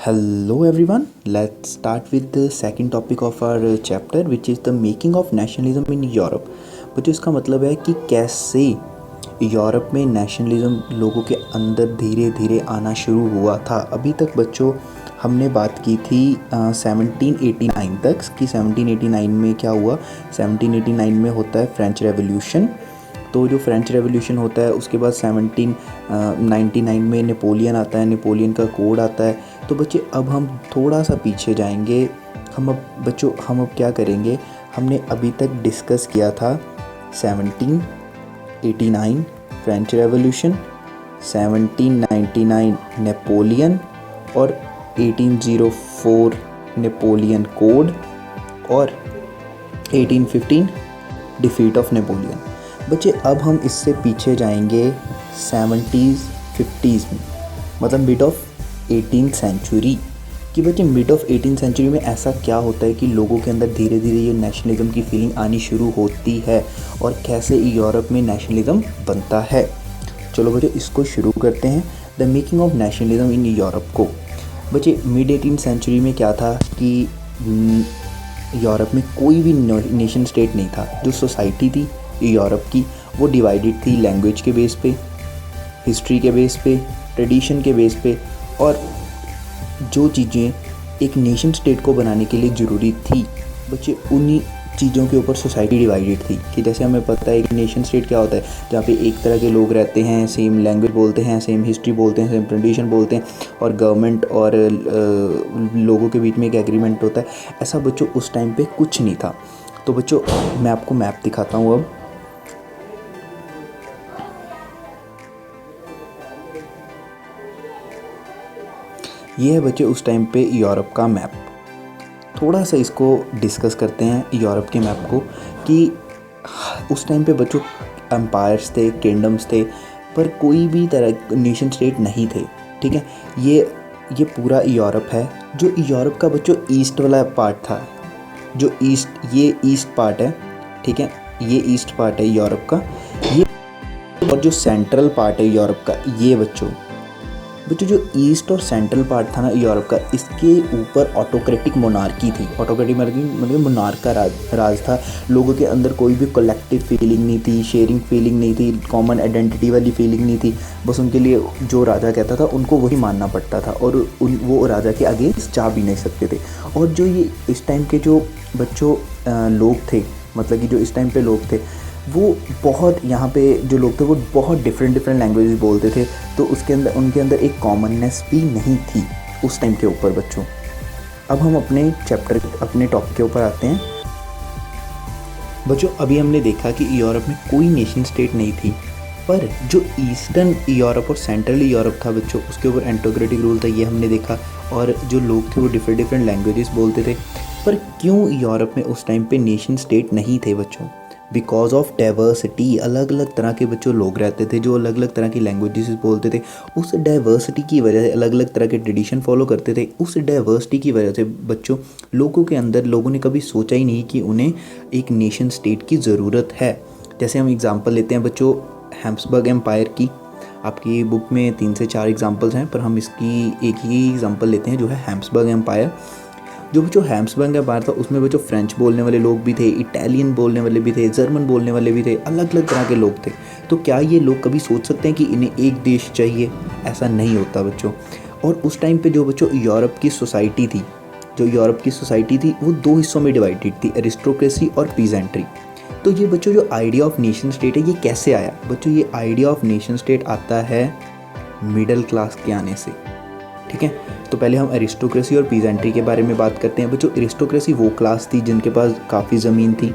Hello everyone, let's start with the second topic of our chapter which is the making of nationalism in Europe। बच्चों इसका मतलब है कि कैसे Europe में नेशनलिज्म लोगों के अंदर धीरे धीरे आना शुरू हुआ था। अभी तक बच्चों हमने बात की थी 1789 तक कि 1789 में क्या हुआ। 1789 में होता है फ्रेंच रेवोल्यूशन। तो जो फ्रेंच रेवोल्यूशन होता है उसके बाद 1799 में नेपोलियन आता है, नेपोलियन का कोड आता है। तो बच्चे अब हम थोड़ा सा पीछे जाएंगे। हम अब क्या करेंगे, हमने अभी तक डिस्कस किया था 1789 फ्रेंच रेवोल्यूशन, 1799 नेपोलियन और 1804 नेपोलियन कोड और 1815 डिफीट ऑफ नेपोलियन। बच्चे अब हम इससे पीछे जाएंगे 70s 50s में, मतलब मिड ऑफ 18th सेंचुरी कि बच्चे मिड ऑफ 18th सेंचुरी में ऐसा क्या होता है कि लोगों के अंदर धीरे धीरे ये नेशनलिज्म की फीलिंग आनी शुरू होती है और कैसे यूरोप में नेशनलिज्म बनता है। चलो बच्चे इसको शुरू करते हैं, the making of nationalism in Europe को। बच्चे मिड 18th सेंचुरी में क्या था कि यूरोप में कोई भी नेशन स्टेट नहीं था। जो सोसाइटी थी यूरोप की वो डिवाइडेड थी लैंग्वेज के बेस पे, हिस्ट्री के बेस पे, ट्रेडिशन के बेस पे, और जो चीज़ें एक नेशन स्टेट को बनाने के लिए ज़रूरी थी बच्चे उन्हीं चीज़ों के ऊपर सोसाइटी डिवाइडेड थी। कि जैसे हमें पता है कि नेशन स्टेट क्या होता है, जहाँ पे एक तरह के लोग रहते हैं, सेम लैंग्वेज बोलते हैं, सेम हिस्ट्री बोलते हैं, सेम ट्रेडिशन बोलते हैं, और गवर्नमेंट और लोगों के बीच में एक एग्रीमेंट होता है। ऐसा बच्चों उस टाइम पे कुछ नहीं था। तो बच्चों मैं आपको मैप दिखाता हूँ। अब ये है बच्चे उस टाइम पे यूरोप का मैप। थोड़ा सा इसको डिस्कस करते हैं यूरोप के मैप को कि उस टाइम पे बच्चों एम्पायर्स थे, किंगडम्स थे, पर कोई भी तरह नेशन स्टेट नहीं थे। ठीक है, ये पूरा यूरोप है। जो यूरोप का बच्चों ईस्ट वाला पार्ट था, जो ये ईस्ट पार्ट है, ठीक है, ये ईस्ट पार्ट है यूरोप का ये, और जो सेंट्रल पार्ट है यूरोप का ये बच्चों जो ईस्ट और सेंट्रल पार्ट था ना यूरोप का, इसके ऊपर ऑटोक्रेटिक मोनार्की थी। ऑटोक्रेटिक मतलब मोनार्क का राज था। लोगों के अंदर कोई भी कलेक्टिव फीलिंग नहीं थी, शेयरिंग फीलिंग नहीं थी, कॉमन आइडेंटिटी वाली फीलिंग नहीं थी। बस उनके लिए जो राजा कहता था उनको वही मानना पड़ता था, और वो राजा के आगे जा भी नहीं सकते थे। और जो ये इस टाइम के जो बच्चों लोग थे, मतलब कि जो इस टाइम पे लोग थे, वो बहुत, यहाँ पे जो लोग थे वो बहुत डिफरेंट लैंग्वेजेस बोलते थे। तो उनके अंदर एक कॉमननेस भी नहीं थी उस टाइम के ऊपर बच्चों। अब हम अपने टॉपिक के ऊपर आते हैं बच्चों। अभी हमने देखा कि यूरोप में कोई नेशन स्टेट नहीं थी, पर जो ईस्टर्न यूरोप और सेंट्रल यूरोप था बच्चों, उसके ऊपर एंटोक्रेटिक रूल था, ये हमने देखा। और जो लोग थे वो डिफरेंट लैंग्वेजेस बोलते थे। पर क्यों यूरोप में उस टाइम पे नेशन स्टेट नहीं थे बच्चों? Because of diversity. अलग अलग तरह के बच्चों लोग रहते थे जो अलग अलग तरह की लैंग्वेजेस बोलते थे। उस डाइवर्सिटी की वजह से अलग अलग तरह के ट्रेडिशन फॉलो करते थे। उस डाइवर्सिटी की वजह से बच्चों लोगों ने कभी सोचा ही नहीं कि उन्हें एक नेशन स्टेट की ज़रूरत है। जैसे हम एग्जांपल लेते हैं बच्चों हैब्सबर्ग एम्पायर की। आपकी बुक में 3 से 4 एग्जांपल्स हैं, पर हम इसकी एक ही एग्जांपल लेते हैं जो है हैब्सबर्ग एम्पायर। जो बच्चों हैब्सबर्ग एम्पायर था उसमें बच्चों फ्रेंच बोलने वाले लोग भी थे, इटालियन बोलने वाले भी थे, जर्मन बोलने वाले भी थे, अलग अलग तरह के लोग थे। तो क्या ये लोग कभी सोच सकते हैं कि इन्हें एक देश चाहिए? ऐसा नहीं होता बच्चों। और उस टाइम पे जो बच्चों यूरोप की सोसाइटी थी वो 2 हिस्सों में डिवाइडेड थी, एरिस्टोक्रेसी और पीजेंट्री। तो ये बच्चों जो आइडिया ऑफ नेशन स्टेट है ये कैसे आया बच्चों? ये आइडिया ऑफ नेशन स्टेट आता है मिडिल क्लास के आने से। ठीक है, तो पहले हम एरिस्टोक्रेसी और पीजेंट्री के बारे में बात करते हैं बच्चों। एरिस्टोक्रेसी वो क्लास थी जिनके पास काफ़ी ज़मीन थी,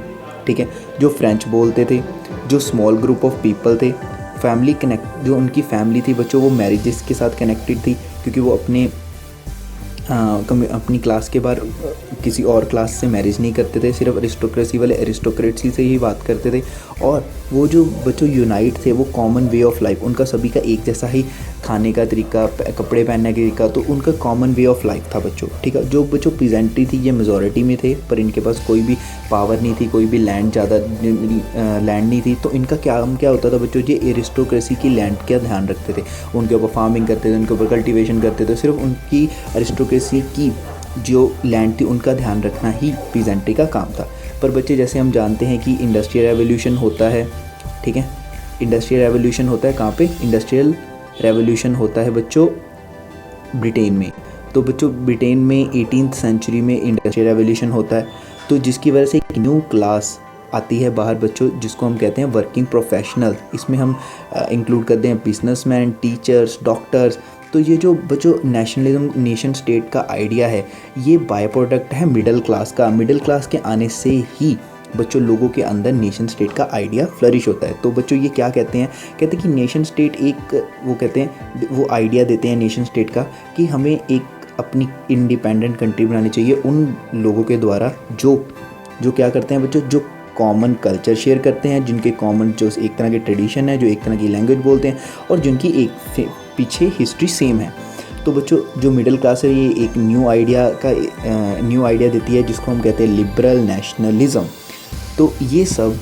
ठीक है, जो फ्रेंच बोलते थे, जो स्मॉल ग्रुप ऑफ पीपल थे, जो उनकी फैमिली थी बच्चों वो मैरिजेस के साथ कनेक्टेड थी, क्योंकि वो अपनी क्लास के बाहर किसी और क्लास से मैरिज नहीं करते थे, सिर्फ एरिस्टोक्रेसी वाले एरिस्टोक्रेसी से ही बात करते थे। और वो जो बच्चों यूनाइट थे, वो कॉमन वे ऑफ लाइफ, उनका सभी का एक जैसा ही खाने का तरीका, कपड़े पहनने का तरीका, तो उनका कॉमन वे ऑफ लाइफ था बच्चों, ठीक है। जो बच्चों प्रेजेंटली थी ये मेजॉरिटी में थे, पर इनके पास कोई भी पावर नहीं थी, कोई भी लैंड ज़्यादा लैंड नहीं थी, तो इनका काम क्या होता था बच्चों, ये एरिस्टोक्रेसी की लैंड का ध्यान रखते थे, उनके ऊपर फार्मिंग करते थे, उनके ऊपर कल्टिवेशन करते थे, सिर्फ उनकी एरिस्टोक्रेसी की जो लैंड थी उनका ध्यान रखना ही प्रेजेंटली का काम था। पर बच्चे जैसे हम जानते हैं कि इंडस्ट्रियल रेवोल्यूशन होता है, ठीक है, इंडस्ट्रियल रेवोल्यूशन होता है कहाँ पे, इंडस्ट्रियल रेवोल्यूशन होता है बच्चों ब्रिटेन में। तो बच्चों ब्रिटेन में 18th सेंचुरी में इंडस्ट्रियल रेवोल्यूशन होता है, तो जिसकी वजह से एक न्यू क्लास आती है बाहर बच्चों, जिसको हम कहते हैं वर्किंग प्रोफेशनल। इसमें हम इंक्लूड करते हैं बिजनेसमैन, टीचर्स, डॉक्टर्स। तो ये जो बच्चों नेशनलिज्म, नेशन स्टेट का आइडिया है, ये बाय प्रोडक्ट है मिडिल क्लास का। मिडिल क्लास के आने से ही बच्चों लोगों के अंदर नेशन स्टेट का आइडिया फ्लरिश होता है। तो बच्चों ये क्या कहते हैं कि नेशन स्टेट एक, वो कहते हैं, वो आइडिया देते हैं नेशन स्टेट का कि हमें एक अपनी इंडिपेंडेंट कंट्री बनानी चाहिए उन लोगों के द्वारा जो क्या करते हैं बच्चों, जो कॉमन कल्चर शेयर करते हैं, जिनके कॉमन जो एक तरह के ट्रेडिशन है, जो एक तरह की लैंग्वेज बोलते हैं, और जिनकी एक पीछे हिस्ट्री सेम है। तो बच्चों जो मिडिल क्लास है, ये एक न्यू आइडिया देती है, जिसको हम कहते हैं लिबरल नेशनलिज्म। तो ये सब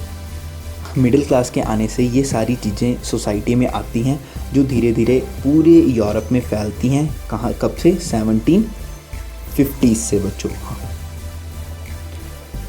मिडिल क्लास के आने से ये सारी चीज़ें सोसाइटी में आती हैं, जो धीरे धीरे पूरे यूरोप में फैलती हैं। कहाँ, कब से, 1750s से बच्चों।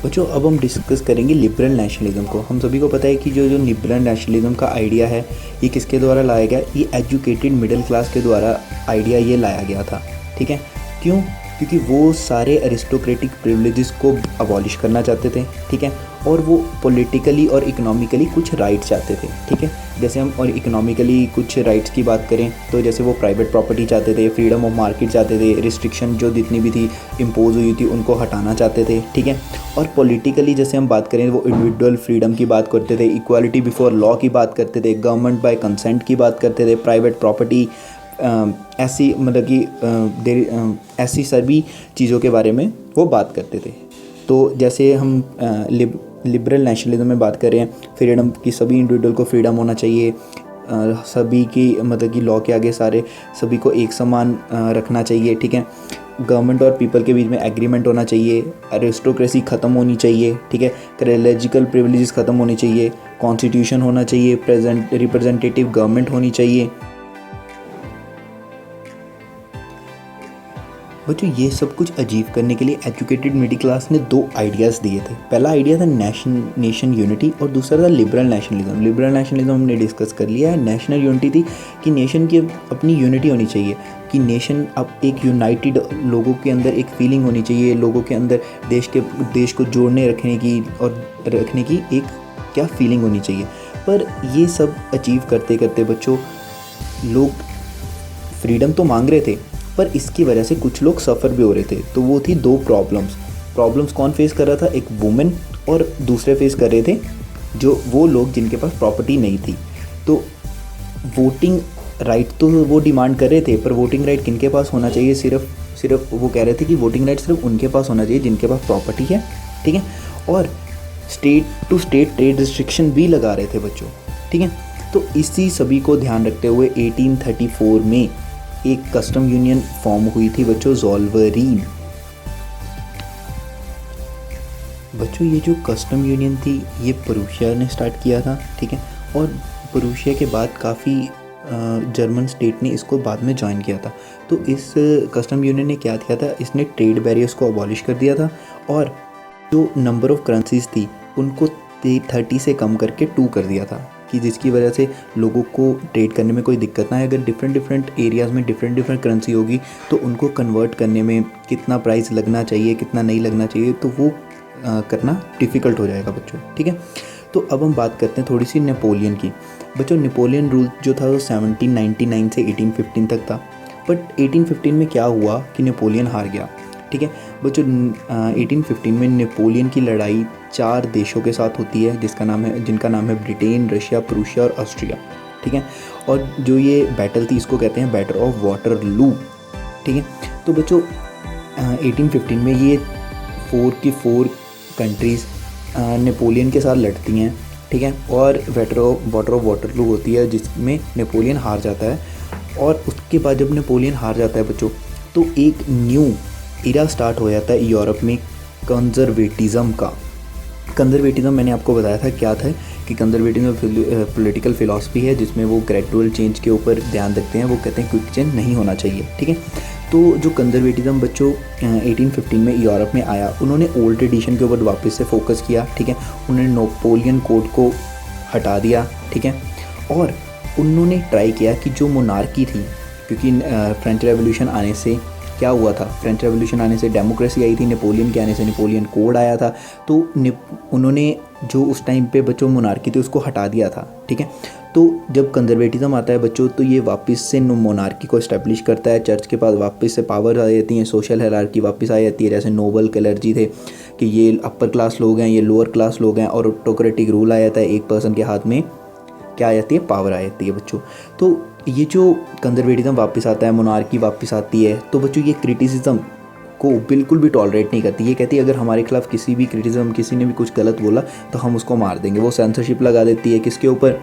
बच्चों अब हम डिस्कस करेंगे लिबरल नेशनलिज्म को। हम सभी को पता है कि जो लिबरल नेशनलिज्म का आइडिया है, ये किसके द्वारा लाया गया, ये एजुकेटेड मिडिल क्लास के द्वारा आइडिया ये लाया गया था, ठीक है। क्यों? क्योंकि वो सारे अरिस्टोक्रेटिक प्रिविलेजेस को अबॉलिश करना चाहते थे, ठीक है, और वो पॉलिटिकली और इकोनॉमिकली कुछ राइट्स चाहते थे, ठीक है। जैसे हम और इकोनॉमिकली कुछ राइट्स की बात करें तो जैसे वो प्राइवेट प्रॉपर्टी चाहते थे, फ्रीडम ऑफ मार्केट चाहते थे, रिस्ट्रिक्शन जो जितनी भी थी इम्पोज हुई थी उनको हटाना चाहते थे, ठीक है। और पॉलिटिकली जैसे हम बात करें, वो इंडिविजुअल फ्रीडम की बात करते थे, इक्वालिटी बिफोर लॉ की बात करते थे, गवर्नमेंट बाय कंसेंट की बात करते थे, प्राइवेट प्रॉपर्टी, ऐसी मतलब कि ऐसी सभी चीज़ों के बारे में वो बात करते थे। तो जैसे हम लिबरल नेशनलिज्म में बात करें, फ्रीडम की, सभी इंडिविजुअल को फ्रीडम होना चाहिए, सभी की मतलब कि लॉ के आगे सारे सभी को एक समान रखना चाहिए, ठीक है। गवर्नमेंट और पीपल के बीच में एग्रीमेंट होना चाहिए, अरिस्टोक्रेसी ख़त्म होनी चाहिए, ठीक है, रिलीजिकल प्रिविलेजेस ख़त्म होने चाहिए, कॉन्स्टिट्यूशन होना चाहिए, रिप्रेजेंटेटिव गवर्नमेंट होनी चाहिए। बच्चों ये सब कुछ अचीव करने के लिए एजुकेटेड मिडिल क्लास ने दो आइडियाज़ दिए थे। पहला आइडिया था नेशन यूनिटी और दूसरा था लिबरल नेशनलिज्म। लिबरल नेशनलिज्म हमने डिस्कस कर लिया है। नेशनल यूनिटी थी कि नेशन की अपनी यूनिटी होनी चाहिए, कि नेशन अब एक यूनाइटेड, लोगों के अंदर एक फीलिंग होनी चाहिए, लोगों के अंदर देश को जोड़ने रखने की एक क्या फीलिंग होनी चाहिए। पर ये सब अचीव करते करते बच्चों लोग फ्रीडम तो मांग रहे थे, पर इसकी वजह से कुछ लोग सफ़र भी हो रहे थे। तो वो थी दो प्रॉब्लम्स कौन फेस कर रहा था, एक वुमेन और दूसरे फेस कर रहे थे जो वो लोग जिनके पास प्रॉपर्टी नहीं थी। तो वोटिंग राइट तो वो डिमांड कर रहे थे, पर वोटिंग राइट किनके पास होना चाहिए, सिर्फ वो कह रहे थे कि वोटिंग राइट सिर्फ उनके पास होना चाहिए जिनके पास प्रॉपर्टी है, ठीक है। और state to state trade restriction भी लगा रहे थे बच्चों, ठीक है। तो इसी सभी को ध्यान रखते हुए 1834 में एक कस्टम यूनियन फॉर्म हुई थी बच्चों, ज़ोल्वेरीन। बच्चों ये जो कस्टम यूनियन थी ये प्रूशिया ने स्टार्ट किया था, ठीक है। और प्रूशिया के बाद काफ़ी जर्मन स्टेट ने इसको बाद में ज्वाइन किया था। तो इस कस्टम यूनियन ने क्या किया था, इसने ट्रेड बैरियर्स को अबॉलिश कर दिया था और जो नंबर ऑफ करेंसीज थी उनको 30 से कम करके 2 कर दिया था, कि जिसकी वजह से लोगों को ट्रेड करने में कोई दिक्कत ना आए। अगर डिफरेंट एरियाज़ में डिफरेंट करेंसी होगी तो उनको कन्वर्ट करने में कितना प्राइस लगना चाहिए, कितना नहीं लगना चाहिए, तो वो करना डिफ़िकल्ट हो जाएगा बच्चों, ठीक है। तो अब हम बात करते हैं थोड़ी सी नेपोलियन की। बच्चों नेपोलियन रूल जो था वो 1799 से 1815 तक था। बट 1815 में क्या हुआ कि नेपोलियन हार गया, ठीक है। बच्चों 1815 में नेपोलियन की लड़ाई 4 देशों के साथ होती है, जिनका नाम है ब्रिटेन, रशिया, प्रूशिया और ऑस्ट्रिया, ठीक है। और जो ये बैटल थी इसको कहते हैं बैटल ऑफ वाटरलू, ठीक है। तो बच्चों 1815 में ये 4 की 4 कंट्रीज़ नेपोलियन के साथ लड़ती हैं ठीक है, और वाटर ऑफ वाटरलू होती है जिसमें नेपोलियन हार जाता है। और उसके बाद जब नेपोलियन हार जाता है बच्चों, तो एक न्यू इरा स्टार्ट हो जाता है यूरोप में कंजर्वेटिज़म का। कंजर्वेटिज़म मैंने आपको बताया था क्या था, कि कंजर्वेटिज़म पॉलिटिकल फ़िलासफ़ी है जिसमें वो ग्रेजुअल चेंज के ऊपर ध्यान रखते हैं। वो कहते हैं क्विक चेंज नहीं होना चाहिए, ठीक है। तो जो कंजर्वेटिज़म बच्चों 1815 में यूरोप में आया, उन्होंने ओल्ड ट्रेडिशन के ऊपर वापस से फोकस किया, ठीक है। उन्होंने नेपोलियन कोड को हटा दिया, ठीक है। और उन्होंने ट्राई किया कि जो मोनार्की थी, क्योंकि फ्रेंच रेवोल्यूशन आने से क्या हुआ था, फ्रेंच रेवोल्यूशन आने से डेमोक्रेसी आई थी, नेपोलियन के आने से नेपोलियन कोड आया था। तो उन्होंने जो उस टाइम पे बच्चों मोनार्की थी उसको हटा दिया था, ठीक है। तो जब कंजर्वेटिज़म आता है बच्चों, तो ये वापस से मोनार्की को इस्टेब्लिश करता है। चर्च के पास वापस से पावर आ जाती है, सोशल हायरार्की वापस आ जाती है। जैसे नोबल क्लर्जी थे कि ये अपर क्लास लोग हैं, ये लोअर क्लास लोग हैं, और ऑटोक्रेटिक रूल आ जाता है, एक पर्सन के हाथ में क्या आ जाती है, पावर आ जाती है बच्चों। तो ये जो कंजर्वेटिज़म वापस आता है, मोनार्की वापस आती है, तो बच्चों ये क्रिटिसिज्म को बिल्कुल भी टॉलरेट नहीं करती। ये कहती है अगर हमारे खिलाफ किसी भी क्रिटिसिज्म, किसी ने भी कुछ गलत बोला तो हम उसको मार देंगे। वो सेंसरशिप लगा देती है, किसके ऊपर,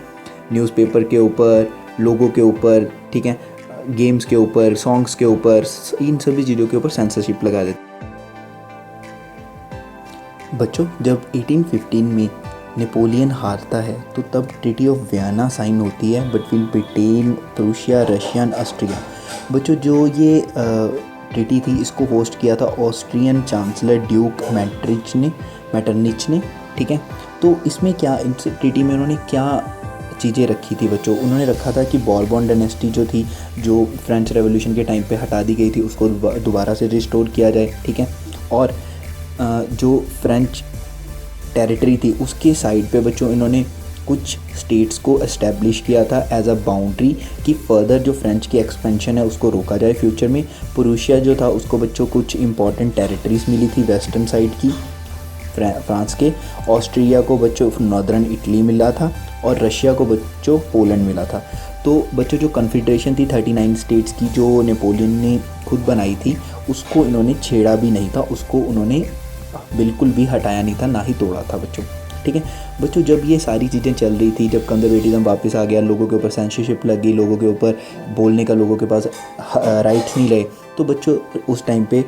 न्यूज़पेपर के ऊपर, लोगों के ऊपर, ठीक है, गेम्स के ऊपर, सॉन्ग्स के ऊपर, इन सभी चीज़ों के ऊपर सेंसरशिप लगा देती है। बच्चों जब 1815 में नेपोलियन हारता है, तो तब ट्रीटी ऑफ वियना साइन होती है between Britain, Prussia, Russia and Austria. बच्चों जो ये ट्रीटी थी, इसको होस्ट किया था ऑस्ट्रियन चांसलर ड्यूक मैटरनिच ने, ठीक है। तो इसमें क्या, इस ट्रीटी में उन्होंने क्या चीज़ें रखी थी बच्चों, उन्होंने रखा था कि बॉर्बन डायनेस्टी जो थी, जो फ्रेंच रेवोल्यूशन के टाइम पे हटा दी गई थी, उसको दोबारा से रिस्टोर किया जाए, ठीक है। और जो फ्रेंच टेरिटरी थी उसके साइड पे बच्चों इन्होंने कुछ स्टेट्स को इस्टेब्लिश किया था एज अ बाउंड्री, कि फर्दर जो फ्रेंच की एक्सपेंशन है उसको रोका जाए फ्यूचर में। प्रूशिया जो था उसको बच्चों कुछ इंपॉर्टेंट टेरिटरीज मिली थी वेस्टर्न साइड की फ्रांस के। ऑस्ट्रिया को बच्चों नॉर्दर्न इटली मिला था, और रशिया को बच्चों पोलैंड मिला था। तो बच्चों जो कन्फेडरेशन थी 39 स्टेट्स की, जो नेपोलियन ने खुद बनाई थी, उसको इन्होंने छेड़ा भी नहीं था, उसको उन्होंने बिल्कुल भी हटाया नहीं था, ना ही तोड़ा था बच्चों, ठीक है। बच्चों जब ये सारी चीज़ें चल रही थी, जब कंजर्वेटिज़म वापस आ गया, लोगों के ऊपर सेंसरशिप लग गई, लोगों के ऊपर बोलने का लोगों के पास राइट्स नहीं रहे, तो बच्चों उस टाइम पे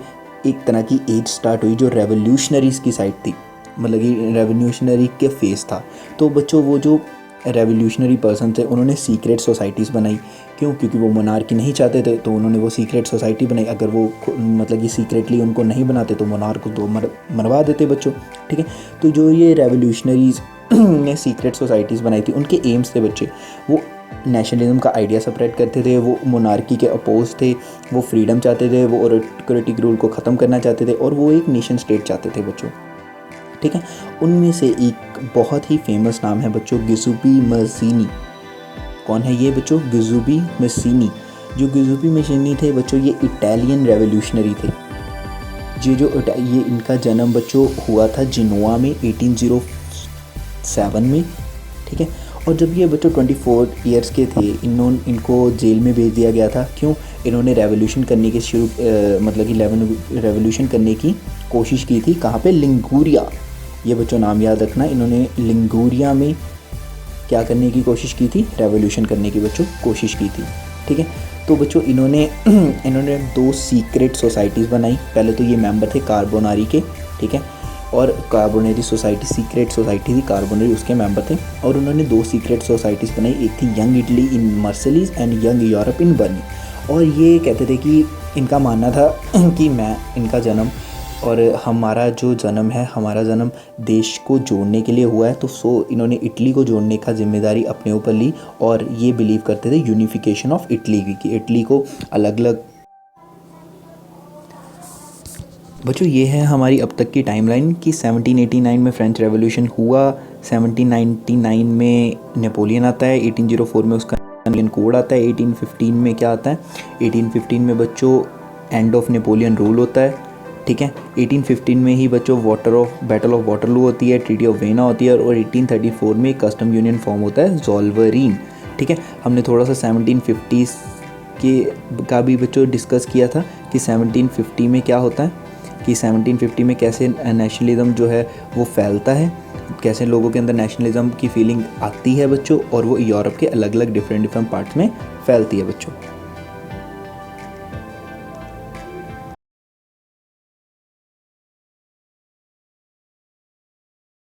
एक तरह की एज स्टार्ट हुई जो रेवोल्यूशनरीज़ की साइड थी, मतलब कि रेवोल्यूशनरी के फेस था। तो बच्चों वो जो रेवोल्यूशनरी पर्सन थे, उन्होंने सीक्रेट सोसाइटीज़ बनाई। क्यों? क्योंकि वो मोनार्की नहीं चाहते थे, तो उन्होंने वो सीक्रेट सोसाइटी बनाई। अगर वो मतलब कि सीक्रेटली उनको नहीं बनाते तो मोनार्क को तो मरवा देते बच्चों, ठीक है। तो जो ये रेवोल्यूशनरीज़ ने सीक्रेट सोसाइटीज़ बनाई थी, उनके एम्स थे बच्चे, वो नेशनलिज्म का आइडिया स्प्रेड करते थे, वो मोनार्की के अपोज थे, वो फ्रीडम चाहते थे, वो ऑटोक्रेटिक रूल को ख़त्म करना चाहते थे, और वो एक नेशन स्टेट चाहते थे बच्चों, ठीक है। उनमें से एक बहुत ही फेमस नाम है बच्चों गिजुप्पी मस्सीनी। कौन है ये बच्चों? गिजुप्पी मस्सीनी। जो गिजुप्पी मस्सीनी थे बच्चों, ये इटालियन रेवोल्यूशनरी थे। ये इनका जन्म बच्चों हुआ था जिनोआ में 1807 में, ठीक है। और जब ये बच्चों 24 ईयर्स के थे, इनको जेल में भेज दिया गया था। क्यों? इन्होंने रेवोल्यूशन करने के मतलब कि रेवोल्यूशन करने की कोशिश की थी। कहाँ पे? लिंगूरिया। ये बच्चों नाम याद रखना, इन्होंने लिंगूरिया में क्या करने की कोशिश की थी? रेवोल्यूशन करने की बच्चों कोशिश की थी, ठीक है। तो बच्चों इन्होंने 2 सीक्रेट सोसाइटीज़ बनाई। पहले तो ये मेंबर थे कार्बोनारी के, ठीक है, और कार्बोनरी सोसाइटी सीक्रेट सोसाइटी थी, कार्बोनरी उसके मेंबर थे। और उन्होंने 2 सीक्रेट सोसाइटीज़ बनाई, एक थी young Italy in Marseilles and young Europe in Berne. और ये कहते थे कि इनका मानना था कि इनका जन्म और हमारा जो जन्म है, हमारा जन्म देश को जोड़ने के लिए हुआ है। तो इन्होंने इटली को जोड़ने का जिम्मेदारी अपने ऊपर ली, और ये बिलीव करते थे यूनिफिकेशन ऑफ इटली की, कि इटली को अलग अलग। बच्चों ये है हमारी अब तक की टाइमलाइन कि 1789 में फ्रेंच रेवोल्यूशन हुआ, 1799 में नेपोलियन आता है, 1804 में उसका नेपोलियन कोड आता है, 1815 में क्या आता है? 1815 में बच्चों एंड ऑफ नेपोलियन रूल होता है, ठीक है। 1815 में ही बच्चों बैटल ऑफ वाटरलू होती है, ट्रीटी ऑफ वेना होती है, और 1834 में कस्टम यूनियन फॉर्म होता है, ज़ोल्वरीन, ठीक है। हमने थोड़ा सा 1750s का भी बच्चों डिस्कस किया था कि 1750 में क्या होता है, कि 1750 में कैसे नेशनलिज्म जो है वो फैलता है। कैसे लोगों के अंदर नेशनलिज्म की फीलिंग आती है बच्चों, और वो यूरोप के अलग अलग डिफरेंट डिफरेंट पार्ट्स में फैलती है बच्चों।